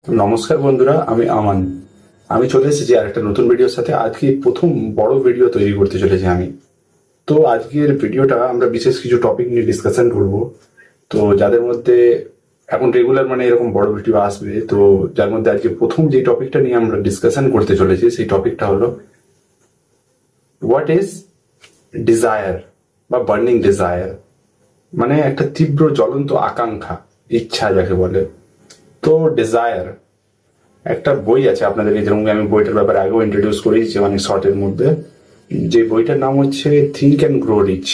তো নমস্কার বন্ধুরা, আমি আমান। আমি চলে এসেছি আর একটা নতুন ভিডিওর সাথে। আজকে প্রথম বড় ভিডিও তৈরি করতে চলেছি আমি। তো আজকের ভিডিওটা আমরা বিশেষ কিছু টপিক নিয়ে ডিসকাশন করব। তো যাদের মধ্যে এখন রেগুলার মানে এরকম বড় ভিডিও আসবে, তো যার মধ্যে আজকে প্রথম যে টপিকটা নিয়ে আমরা ডিসকাশন করতে চলেছি সেই টপিকটা হলো হোয়াট ইজ ডিজায়ার বা বার্নিং ডিজায়ার, মানে একটা তীব্র জ্বলন্ত আকাঙ্ক্ষা, ইচ্ছা যাকে বলে। তো ডিজায়ার একটা বই আছে আপনাদেরকে, যেরকম আমি বইটার ব্যাপারে আগেও ইন্ট্রোডিউস করেছি মানে শর্টের মধ্যে। যে বইটার নাম হচ্ছে think and grow rich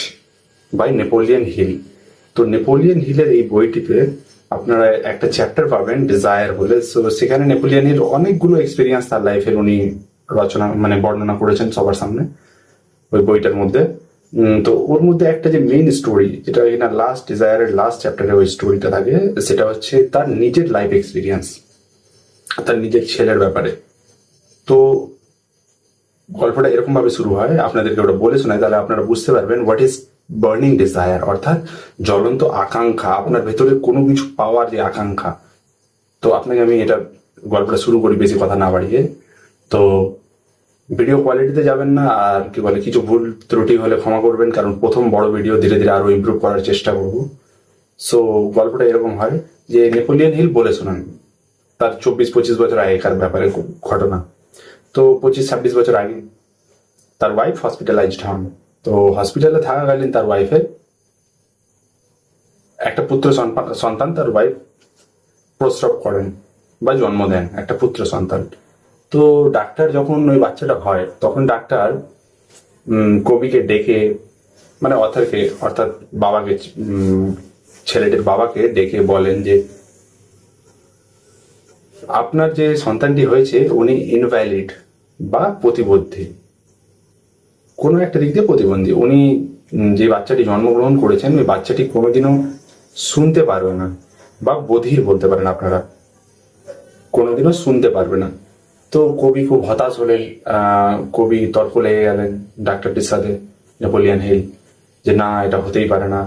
by Napoleon Hill. তো নেপোলিয়ন হিলের এই বইটিতে আপনারা একটা চ্যাপ্টার পাবেন ডিজায়ার বলে। সো সেখানে নেপোলিয়ন হিল অনেকগুলো এক্সপিরিয়েন্স তার লাইফের উনি রচনা মানে বর্ণনা করেছেন সবার সামনে ওই বইটার মধ্যে। তো ওর মধ্যে একটা যে মেইন স্টোরি, যেটা এখানে লাস্ট ডিজায়ারের লাস্ট চ্যাপ্টারে ওই স্টোরিটা থাকে, সেটা হচ্ছে তার নিজের লাইফ এক্সপিরিয়েন্স, তার নিজের ছেলের ব্যাপারে। তো গল্পটা এরকম ভাবে শুরু হয়, আপনাদেরকে ওটা বলে শোনায়, তাহলে আপনারা বুঝতে পারবেন হোয়াট ইজ বার্নিং ডিজায়ার, অর্থাৎ জ্বলন্ত আকাঙ্ক্ষা, আপনার ভেতরে কোনো কিছু পাওয়ার যে আকাঙ্ক্ষা। তো আপনাকে আমি এটা গল্পটা শুরু করি বেশি কথা না বাড়িয়ে। তো ভিডিও কোয়ালিটিতে যাবেন না, আর কি বলে কিছু ভুল ত্রুটি হলে ক্ষমা করবেন, কারণ প্রথম বড় ভিডিও, ধীরে ধীরে আরো ইমপ্রুভ করার চেষ্টা করব। সো গল্পটা এরকম হয় যে নেপোলিয়ন হিল বলে শোনান তার 24-25 বছর আগেকার ব্যাপারে ঘটনা। তো 25-26 বছর আগে তার ওয়াইফ হসপিটালাইজড হন। তো হসপিটালে থাকাকালীন তার ওয়াইফের একটা পুত্র সন্তান তার ওয়াইফ প্রসব করেন বা জন্ম দেন একটা পুত্র সন্তান। তো ডাক্তার যখন ওই বাচ্চাটা হয়, তখন ডাক্তার কবিকে ডেকে, মানে অথারকে অর্থাৎ বাবাকে, ছেলেটির বাবাকে ডেকে বলেন যে আপনার যে সন্তানটি হয়েছে উনি ইনভ্যালিড বা প্রতিবন্ধী, কোনো একটা দিক দিয়ে প্রতিবন্ধী। উনি যে বাচ্চাটি জন্মগ্রহণ করেছেন ওই বাচ্চাটি কোনোদিনও শুনতে পারবে না, বা বধির বলতে পারেন আপনারা, কোনোদিনও শুনতে পারবে না। তো কবি খুব হতাশ হলেন। কবি তর্ক লেগে গেলেন ডাক্তারটির সাথে, নেপোলিয়ন হিল, যে না এটা হতেই পারে না।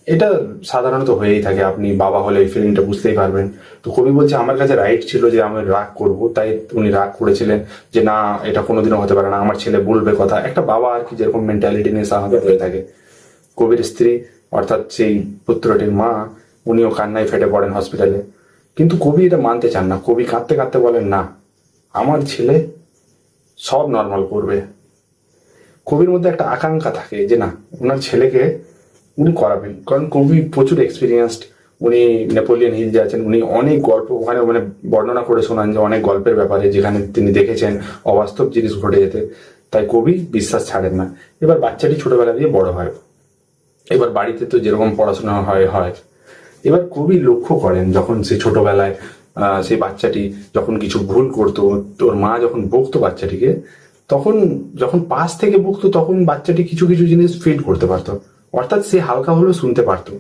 এটা সাধারণত হয়েই থাকে, আপনি বাবা হলে এই ফিলিংটা বুঝতেই পারবেন। তো কবি বলছে আমার কাছে রাইট ছিল যে আমি রাগ করব, তাই উনি রাগ করেছিলেন যে না এটা কোনোদিনও হতে পারে না, আমার ছেলে বলবে কথা। একটা বাবা আর কি যেরকম মেন্টালিটি নিয়ে স্বাভাবিক হয়ে থাকে। কবির স্ত্রী অর্থাৎ সেই পুত্রটির মা, উনিও কান্নায় ফেটে পড়েন হসপিটালে। কিন্তু কবি এটা মানতে চান না। কবি কাঁদতে কাঁদতে বলেন না, আমার ছেলে সব নর্মাল করবে। কবির মধ্যে একটা আকাঙ্ক্ষা থাকে যে না, ওনার ছেলেকে উনি করাবেন, কারণ কবি প্রচুর এক্সপিরিয়েন্সড। উনি নেপোলিয়ন হিল যে আছেন, উনি অনেক গল্প ওখানে মানে বর্ণনা করে শোনান যে অনেক গল্পের ব্যাপারে যেখানে তিনি দেখেছেন অবাস্তব জিনিস ঘটে যেতে। তাই কবি বিশ্বাস ছাড়েন না। এবার বাচ্চাটি ছোটবেলা দিয়ে বড় হয়, এবার বাড়িতে তো যেরকম পড়াশোনা হয় হয়। এবার কবি লক্ষ্য করেন যখন সে ছোটবেলায় সেই বাচ্চাটি যখন কিছু ভুল করতো, তোর মা যখন বকতো বাচ্চাটিকে, তখন যখন পাশ থেকে বকতো তখন বাচ্চাটি কিছু কিছু জিনিস ফিল করতে পারতো, অর্থাৎ সে হালকা হলেও শুনতে পারতো।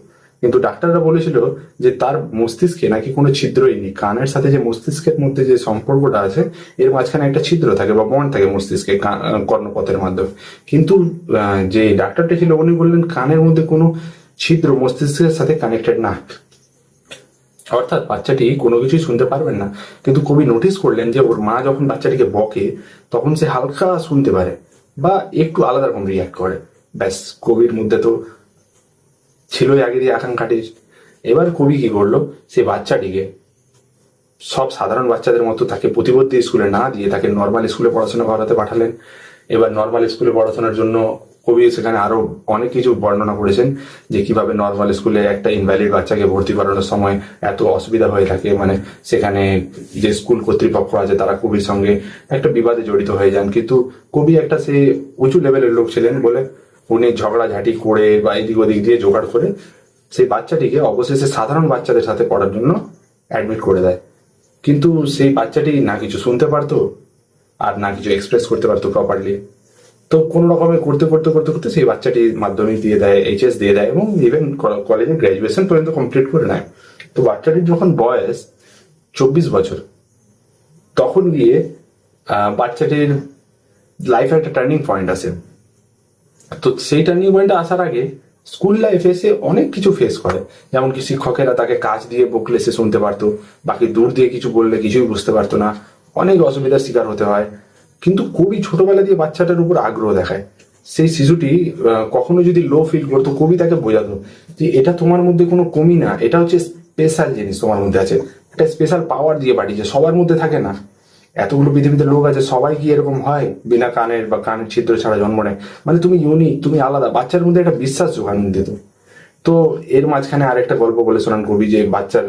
কিন্তু ডাক্তাররা বলেছিল যে তার মস্তিষ্কে নাকি কোনো ছিদ্রই নেই, কানের সাথে যে মস্তিষ্কের মধ্যে যে সম্পর্কটা আছে এর মাঝখানে একটা ছিদ্র থাকে বা বন্ড থাকে মস্তিষ্কে কর্ণপথের মাধ্যমে। কিন্তু যে ডাক্তারটা ছিল উনি বললেন কানের মধ্যে কোনো ছিদ্র মস্তিষ্কের সাথে কানেক্টেড না, অর্থাৎ বাচ্চাটি কোনো কিছুই শুনতে পারবেন না। কিন্তু কবি নোটিস করলেন যে ওর মা যখন বাচ্চাটিকে বকে তখন সে হালকা শুনতে পারে বা একটু আলাদা রকম রিয়াক্ট করে। ব্যাস, কবির মধ্যে তো ছিলই আগে দিয়ে আকাঙ্ক্ষাটি। এবার কবি কি করলো, সে বাচ্চাটিকে সব সাধারণ বাচ্চাদের মতো তাকে প্রতিবন্ধী স্কুলে না দিয়ে তাকে নর্মাল স্কুলে পড়াশোনা করাতে পাঠালেন। এবার নর্মাল স্কুলে পড়াশোনার জন্য কবি সেখানে আরো অনেক কিছু বর্ণনা করেছেন যে কিভাবে নর্মাল স্কুলে একটা ইনভ্যালিড বাচ্চাকে ভর্তি করানোর সময় এত অসুবিধা হয়ে থাকে। মানে সেখানে যে স্কুল কর্তৃপক্ষ আছে তারা কবির সঙ্গে একটা বিবাদে জড়িত হয়ে যান। কিন্তু কবি একটা সে উঁচু লেভেলের লোক ছিলেন বলে উনি ঝগড়াঝাটি করে বা এদিক ওদিক দিয়ে জোগাড় করে সেই বাচ্চাটিকে অবশেষে সাধারণ বাচ্চাদের সাথে পড়ার জন্য অ্যাডমিট করে দেয়। কিন্তু সেই বাচ্চাটি না কিছু শুনতে পারতো আর না কিছু এক্সপ্রেস করতে পারতো প্রপারলি। তো কোন রকমে করতে করতে করতে করতে সেই বাচ্চাটি মাধ্যমিক দিয়ে দেয়, এইচএস দিয়ে দেয় এবং ইভেন কলেজে গ্রাজুয়েশন পর্যন্ত কমপ্লিট করে নেয়। তো বাচ্চাটির যখন বয়স 24 বছর, তখন গিয়ে বাচ্চাটির লাইফে একটা টার্নিং পয়েন্ট আসে। তো সেই টার্নিং পয়েন্টে আসার আগে স্কুল লাইফে সে অনেক কিছু ফেস করে, যেমন কি শিক্ষকেরা তাকে কাজ দিয়ে বকলে সে শুনতে পারতো, বাকি দূর দিয়ে কিছু বললে কিছুই বুঝতে পারতো না, অনেক অসুবিধার শিকার হতে হয়। কিন্তু কবি ছোটবেলা দিয়ে বাচ্চাটার উপর আগ্রহ দেখায়। সেই শিশুটি কখনো যদি লো ফিল করতো, কবি তাকে বোঝাতো যে এটা তোমার মধ্যে কোনো কমি না, এটা হচ্ছে স্পেশাল জিনিস তোমার মধ্যে আছে, একটা স্পেশাল পাওয়ার দিয়ে পাঠিয়েছে, সবার মধ্যে থাকে না। এতগুলো পৃথিবীতে লোক আছে, সবাই কি এরকম হয় বিনা কানের বা কানের ছিদ্র ছাড়া জন্ম নেয়? মানে তুমি ইউনিক, তুমি আলাদা, বাচ্চার মধ্যে একটা বিশ্বাস যোগান দিত। তো এর মাঝখানে আরেকটা গল্প বলে শোনান কবি, যে বাচ্চার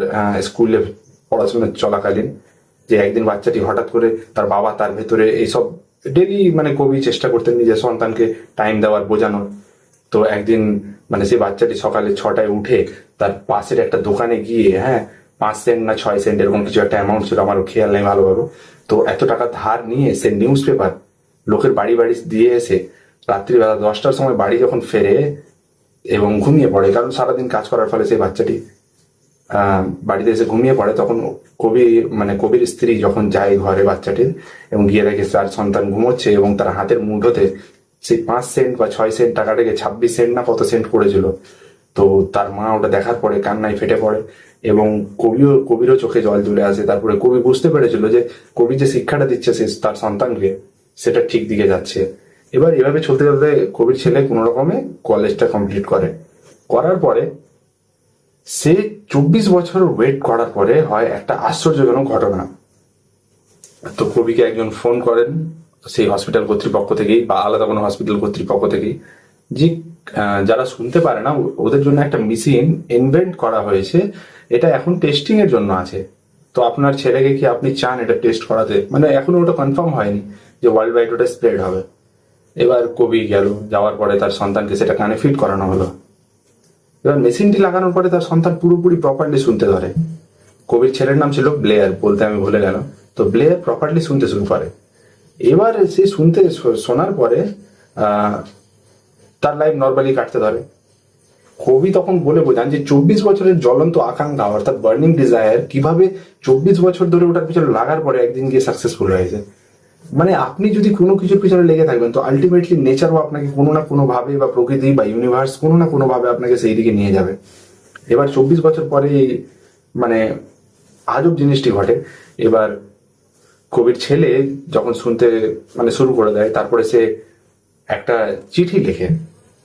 স্কুলে পড়াশোনা চলাকালীন যে একদিন বাচ্চাটি হঠাৎ করে তার বাবা তার ভেতরে এইসব ডেলি, মানে কবি চেষ্টা করতেন নিজের সন্তানকে টাইম দেওয়ার, বোঝানোর। তো একদিন মানে সেই বাচ্চাটি সকালে 6টায় উঠে তার পাশের একটা দোকানে গিয়ে, হ্যাঁ, 5 সেন্ট না 6 সেন্ট এরকম কিছু একটা অ্যামাউন্ট ছিল, আমারও খেয়াল নেই ভালোভাবে, তো এত টাকা ধার নিয়ে সে নিউজ পেপার লোকের বাড়ি বাড়ি দিয়ে এসে রাত্রিবেলা 10টার সময় বাড়ি যখন ফেরে এবং ঘুমিয়ে পড়ে, কারণ সারাদিন কাজ করার ফলে সেই বাচ্চাটি বাড়িতে এসে ঘুমিয়ে পড়ে, তখন কবি মানে কবির স্ত্রী যখন যায় ঘরে বাচ্চাটির এবং গিয়ে দেখে তার সন্তান ঘুমোচ্ছে এবং তার হাতের মুঠোতে সেই 5 সেন্ট বা 6 সেন্ট টাকাটাকে 26 সেন্ট না কত সেন্ট পড়েছিল। তো তার মা ওটা দেখার পরে কান্নায় ফেটে পড়ে এবং কবিরও চোখে জল চলে আসে। তারপরে কবি বুঝতে পেরেছিল যে কবি যে শিক্ষাটা দিচ্ছে সে তার সন্তানকে, সেটা ঠিক দিকে যাচ্ছে। এবার এভাবে চলতে চলতে কবির ছেলে কোনো রকমে কলেজটা কমপ্লিট করে, করার পরে সে 24 বছর ওয়েট করার পরে হয় একটা আশ্চর্যজনক ঘটনা। তো কবিকে একজন ফোন করেন সেই হসপিটাল কর্তৃপক্ষ থেকেই বা আলাদা কোনো হসপিটাল কর্তৃপক্ষ থেকেই, যে যারা শুনতে পারে না ওদের জন্য একটা মেশিন ইনভেন্ট করা হয়েছে, এটা এখন টেস্টিং এর জন্য আছে। তো আপনার ছেলেকে কি আপনি চান এটা টেস্ট করাতে? মানে এখনো ওটা কনফার্ম হয়নি যে ওয়ার্ল্ড ওয়াইড ওটা স্প্রেড হবে। এবার কবি গেল, যাওয়ার পরে তার সন্তানকে সেটা কানে ফিট করানো হলো। এবার মেশিনটি লাগানোর পরে তার সন্তান পুরোপুরি প্রপারলি শুনতে ধরে। কবির ছেলের নাম ছিল ব্লেয়ার, বলতে আমি ভুলে গেলাম। তো ব্লেয়ার প্রপারলি শুনতে শুরু করে। এবার সে শোনার পরে তার লাইফ নর্মালি কাটতে ধরে। কবি তখন বলে বোঝান যে 24 বছরের জ্বলন্ত আকাঙ্ক্ষা অর্থাৎ বার্নিং ডিজায়ার কিভাবে 24 বছর ধরে ওটার পিছনে লাগার পরে একদিন গিয়ে সাকসেসফুল হয়েছে। মানে আপনি যদি কোনো কিছুর পিছনে লেগে থাকবেন তো আলটিমেটলি নেচারও আপনাকে কোনো না কোনো ভাবে বা প্রকৃতি বা ইউনিভার্স কোনো না কোনো ভাবে আপনাকে সেই দিকে নিয়ে যাবে। এবার 24 বছর পরে মানে আজব জিনিসটি ঘটে। এবার কবির ছেলে যখন শুনতে মানে শুরু করে দেয়, তারপরে সে একটা চিঠি লিখে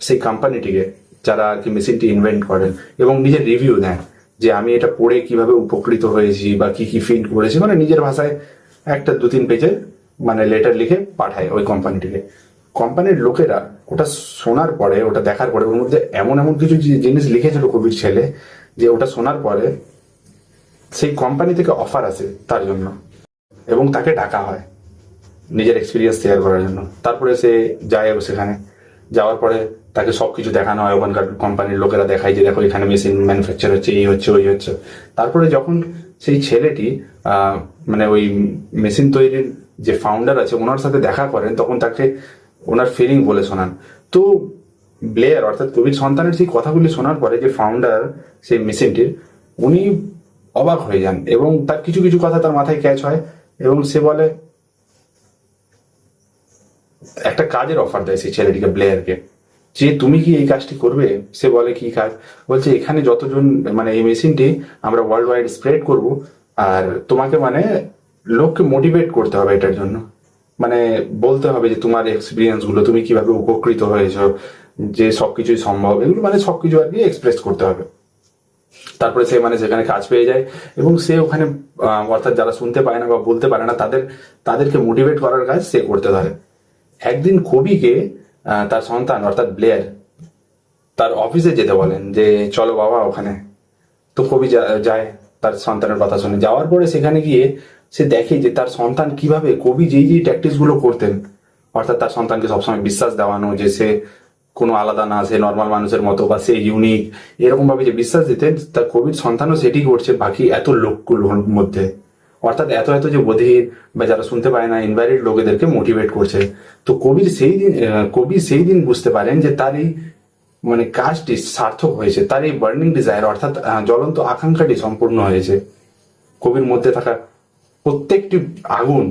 সেই কোম্পানিটিকে, যারা আর কি মেশিনটি ইনভেন্ট করেন, এবং নিজের রিভিউ দেন যে আমি এটা পড়ে কিভাবে উপকৃত হয়েছি বা কি কি ফিল করেছি, মানে নিজের ভাষায় একটা 2-3 পেজের মানে লেটার লিখে পাঠায় ওই কোম্পানিটিকে। কোম্পানির লোকেরা ওটা শোনার পরে, ওটা দেখার পরে ওর মধ্যে এমন এমন কিছু জিনিস লিখেছিল কবির ছেলে, যে ওটা শোনার পরে সেই কোম্পানি থেকে অফার আসে তার জন্য এবং তাকে ডাকা হয় নিজের এক্সপিরিয়েন্স শেয়ার করার জন্য। তারপরে সে যায় সেখানে, যাওয়ার পরে তাকে সবকিছু দেখানো হয়, ওখানকার কোম্পানির লোকেরা দেখায় যে দেখো এখানে মেশিন ম্যানুফ্যাকচার হচ্ছে, এই হচ্ছে ওই হচ্ছে। তারপরে যখন সেই ছেলেটি মানে ওই মেশিন তৈরির যে ফাউন্ডার আছে ওনার সাথে দেখা করেন, তখন তাকে ওনার ফিলিং বলে শোনান। তো ব্লেয়ার অর্থাৎ কবির সন্তানের সেই কথাগুলি শোনার পরে যে ফাউন্ডার সেই মেশিনটির, উনি অবাক হয়ে যান এবং তার কিছু কিছু কথা তার মাথায় ক্যাচ হয় এবং সে বলে একটা কাজের অফার দেয় সেই ছেলেটিকে, ব্লেয়ারকে, যে তুমি কি এই কাজটি করবে? সে বলে কি কাজ? বলছে এখানে যতজন মানে এই মেশিনটি আমরা ওয়ার্ল্ড ওয়াইড স্প্রেড করব, আর তোমাকে মানে লোককে মোটিভেট করতে হবে এটার জন্য, মানে বলতে হবে যে তোমার এক্সপিরিয়েন্স গুলো, তুমি কিভাবে উপকৃত হয়েছো, যে সবকিছুই সম্ভব, এগুলো মানে সবকিছু আর কি এক্সপ্রেস করতে হবে। তারপরে সে মানে সেখানে কাজ পেয়ে যায় এবং সে ওখানে অর্থাৎ যারা শুনতে পায় না বা বলতে পারে না তাদেরকে মোটিভেট করার কাজ সে করতে ধরে। একদিন কবিকে তার সন্তান অর্থাৎ ব্লেয়ার তার অফিসে যেতে বলেন যে চলো বাবা ওখানে। তো কবি যায় তার সন্তানের কথা শুনে। যাওয়ার পরে সেখানে গিয়ে সে দেখে যে তার সন্তান কিভাবে কবি যেই যেই ট্যাকটিক্স গুলো করতেন, অর্থাৎ তার সন্তানকে সবসময় বিশ্বাস দেওয়ানো যে সে কোনো আলাদা না, সে নর্মাল মানুষের মতো বা সে ইউনিক, এরকম ভাবে যে বিশ্বাস দিতেন, তার কবির সন্তানও সেটি করছে বাকি এত লোকগুলোর মধ্যে। অর্থাৎ এত এত যে বধির বা যারা শুনতে পায় না ইনভ্যালিড লোকেদেরকে মোটিভেট করছে। তো কবি সেই দিন বুঝতে পারেন যে তার এই মানে কাজটি সার্থক হয়েছে, তার এই বার্নিং ডিজায়ার অর্থাৎ জ্বলন্ত আকাঙ্ক্ষাটি সম্পূর্ণ হয়েছে। কবির মধ্যে থাকা প্রত্যেকটি আগুন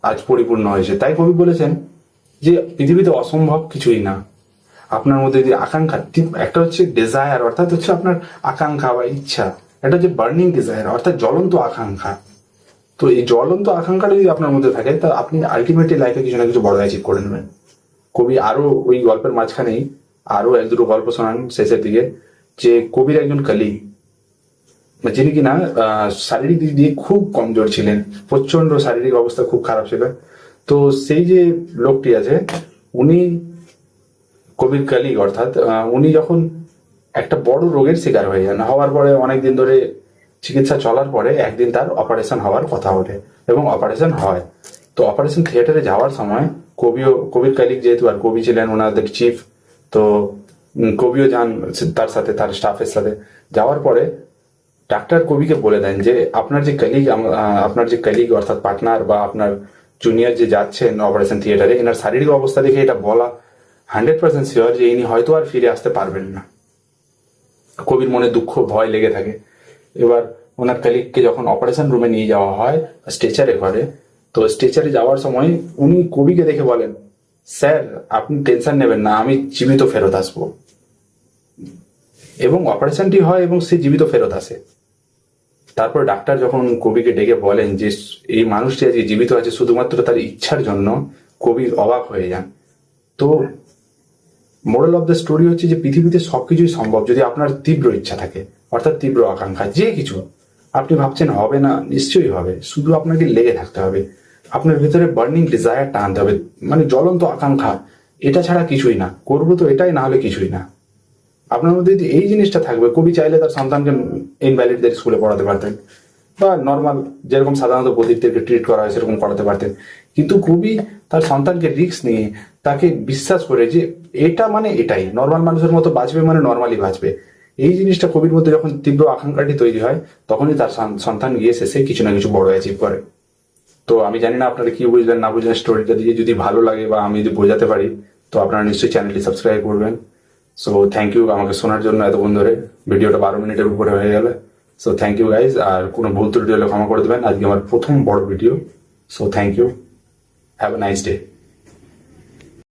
আজ পরিপূর্ণ হয়েছে। তাই কবি বলেছেন যে পৃথিবীতে অসম্ভব কিছুই না। আপনার মধ্যে যদি আকাঙ্ক্ষা, একটা হচ্ছে ডিজায়ার অর্থাৎ হচ্ছে আপনার আকাঙ্ক্ষা বা ইচ্ছা, একটা হচ্ছে বার্নিং ডিজায়ার অর্থাৎ জ্বলন্ত আকাঙ্ক্ষা। তো এই জ্বলন্ত আকাঙ্ক্ষাটা যদি আপনার মধ্যে থাকে তা আপনি আলটিমেটলি লাইফে কিছু না কিছু বড় অ্যাচিভ করে নেবেন। কবি আরো ওই গল্পের মাঝখানেই আরো এক দুটো গল্প শোনান শেষের দিকে, যে কবির একজন কলিগ যিনি কিনা শারীরিক দিক দিয়ে খুব কমজোর ছিলেন, প্রচন্ড শারীরিক অবস্থা খুব খারাপ ছিল। তো সেই যে লোকটি আছে উনি কবির কলিগ অর্থাৎ উনি যখন একটা বড় রোগের শিকার হয়ে যান, হওয়ার পরে অনেকদিন ধরে চিকিৎসা চলার পরে একদিন তার অপারেশন হওয়ার কথা ওঠে এবং অপারেশন হয়। তো অপারেশন থিয়েটারে যাওয়ার সময় কবির কলিগ যেহেতু আর কবি ছিলেন ওনাদের চিফ, তো কবিও যান তার সাথে, তার স্টাফের সাথে। যাওয়ার পরে ডাক্তার কবিকে বলে দেন যে আপনার যে কলিগ অর্থাৎ পার্টনার বা আপনার জুনিয়র যে যাচ্ছেন অপারেশন থিয়েটারে, এনার শারীরিক অবস্থা দেখে এটা বলা 100% শিওর যে ইনি হয়তো আর ফিরে আসতে পারবেন না। কবির মনে দুঃখ ভয় লেগে থাকে। এবার ওনার কলিগকে যখন অপারেশন রুমে নিয়ে যাওয়া হয় স্ট্রেচারে করে, তো স্ট্রেচারে যাওয়ার সময় উনি কবিকে দেখে বলেন, স্যার আপনি টেনশন নেবেন না, আমি জীবিত ফেরত আসবো। এবং অপারেশনটি হয় এবং সে জীবিত ফেরত আসে। তারপর ডাক্তার যখন কবিকে ডেকে বলেন যে এই মানুষটি আজকে জীবিত আছে শুধুমাত্র তার ইচ্ছার জন্য, কবি অবাক হয়ে যান। তো মোরাল অফ দ্য স্টোরি হচ্ছে যে পৃথিবীতে সবকিছুই সম্ভব যদি আপনার তীব্র ইচ্ছা থাকে, অর্থাৎ তীব্র আকাঙ্ক্ষা। যে কিছু আপনি ভাবছেন হবে না, নিশ্চয়ই হবে, শুধু আপনাকে লেগে থাকতে হবে, আপনার ভিতরে বার্নিং ডিজায়ারটা আনতে হবে, মানে জ্বলন্ত আকাঙ্ক্ষা। এটা ছাড়া কিছুই না, করবো তো এটাই, না হলে কিছুই না। আপনার মধ্যে যদি এই জিনিসটা থাকবে, কবি চাইলে তার সন্তানকে ইনভ্যালিডদের স্কুলে পড়াতে পারতেন বা নর্মাল যেরকম সাধারণত বধিরদেরকে ট্রিট করা হয় সেরকম করাতে পারতেন, কিন্তু কবি তার সন্তানকে রিস্ক নিয়ে তাকে বিশ্বাস করে যে এটা মানে এটাই, নর্মাল মানুষের মতো বাঁচবে মানে নর্মালি বাঁচবে। এই জিনিসটা কবির মধ্যে যখন তীব্র আকাঙ্ক্ষাটি তৈরি হয় তখনই তার সন্তান গিয়ে শেষে কিছু না কিছু বড় অ্যাচিভ করে। তো আমি জানি না আপনারা কি বুঝলেন না বুঝলেন স্টোরিটা দিয়ে, যদি ভালো লাগে বা আমি যদি বোঝাতে পারি তো আপনারা নিশ্চয়ই চ্যানেলটি সাবস্ক্রাইব করবেন। সো থ্যাংক ইউ আমাকে শোনার জন্য এতক্ষণ ধরে, ভিডিওটা 12 মিনিটের উপরে হয়ে গেল। সো থ্যাংক ইউ গাইজ, আর কোনো ভুল ত্রুটি হলে ক্ষমা করে দেবেন, আজকে আমার প্রথম বড় video. So thank you, have a nice day.